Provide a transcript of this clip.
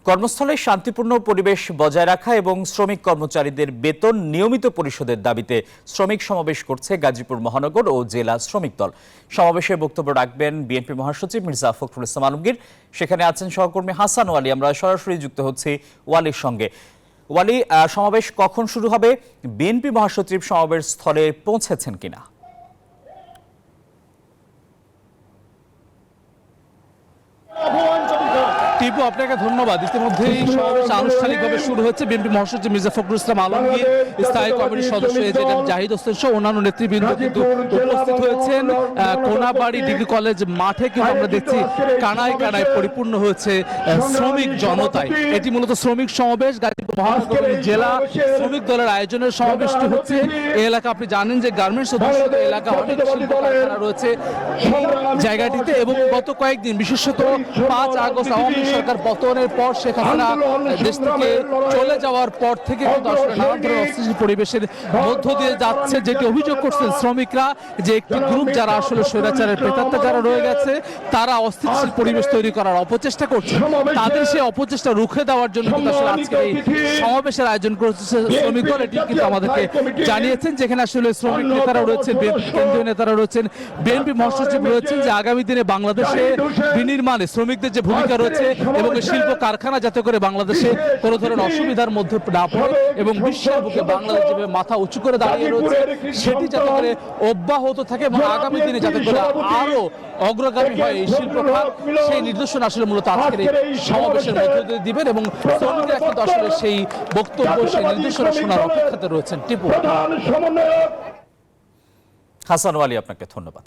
কর্মস্থলে শান্তিপূর্ণ পরিবেশ বজায় রাখা এবং শ্রমিক কর্মচারীদের বেতন নিয়মিত পরিশোধের দাবিতে শ্রমিক সমাবেশ করছে গাজীপুর মহানগর ও জেলা শ্রমিক দল। সমাবেশে বক্তব্য রাখবেন বিএনপি মহাসচিব মির্জা ফখরুল ইসলাম আলমগীর। সেখানে আছেন সহকর্মী হাসান ওয়ালি। আমরা সরাসরি যুক্ত হচ্ছি ওয়ালির সঙ্গে। ওয়ালি, সমাবেশ কখন শুরু হবে? বিএনপি মহাসচিব সমাবেশ স্থলে পৌঁছেছেন কিনা? টিপু, আপনাকে ধন্যবাদ। ইতিমধ্যেই সমাবেশ আনুষ্ঠানিকভাবে শুরু হচ্ছে। বিএনপি মহাসচিব মির্জা ফখরুল ইসলাম আলমগীর, স্থায়ী কমিটির সদস্য এজেড জাহিদ হোসেন সহ অন্যান্য নেতৃবৃন্দ কিন্তু উপস্থিত হয়েছেন। কোনাবাড়ি ডিগ্রি কলেজ মাঠে কিন্তু আমরা দেখছি কানায় কানায় পরিপূর্ণ হয়েছে শ্রমিক জনতায়। এটি মূলত শ্রমিক সমাবেশ। গাজীপুর মহানগর জেলা শ্রমিক দলের আয়োজনের সমাবেশটি হচ্ছে। এই এলাকা আপনি জানেন যে গার্মেন্টস অধ্যুষিত এলাকা, অনেক শিল্প কারখানা রয়েছে এই জায়গাটিতে। এবং গত কয়েকদিন, বিশেষত 5 আগস্ট আওয়ামী সরকার পতনের পর শেখ হাসিনা দেশ থেকে চলে যাওয়ার পর থেকে কিন্তু আসলে নানা ধরনের অস্থিতিশীল পরিবেশের মধ্য দিয়ে যাচ্ছে। যেটি অভিযোগ করছেন শ্রমিকরা, যে একটি গ্রুপ যারা আসলে স্বৈরাচারের প্রেতাত্মা যারা রয়ে গেছে, তারা অস্থিতিশীল পরিবেশ তৈরি করার অপচেষ্টা করছে। তাদের সেই অপচেষ্টা রুখে দেওয়ার জন্য কিন্তু আসলে আজকে এই সমাবেশের আয়োজন করেছে শ্রমিক দল। এটি কিন্তু আমাদেরকে জানিয়েছেন, যেখানে আসলে শ্রমিক নেতারা রয়েছেন, বিএনপি কেন্দ্রীয় নেতারা রয়েছেন, বিএনপি মহাসচিব রয়েছেন, যে আগামী দিনে বাংলাদেশে বিনির্মাণে শ্রমিকদের যে ভূমিকা রয়েছে এবং শিল্প কারখানা যাতে করে বাংলাদেশে কোনো ধরনের অসুবিধার মধ্যে না পড়ে এবং বিশ্বের বুকে বাংলাদেশ যেভাবে মাথা উঁচু করে দাঁড়িয়ে রয়েছে সেটি যাতে করে অব্যাহত থাকে এবং আগামী দিনে যাতে করে আরো অগ্রগামী হয় এই শিল্প খাত, সেই নির্দেশনা আসলে মূলত আজকের এই সমাবেশের মধ্য দিয়ে দিবেন। এবং শ্রমিকরা কিন্তু আসলে সেই বক্তব্য, সেই নির্দেশনা শোনার অপেক্ষাতে রয়েছেন। টিপু, হাসান ওয়ালি, আপনাকে ধন্যবাদ।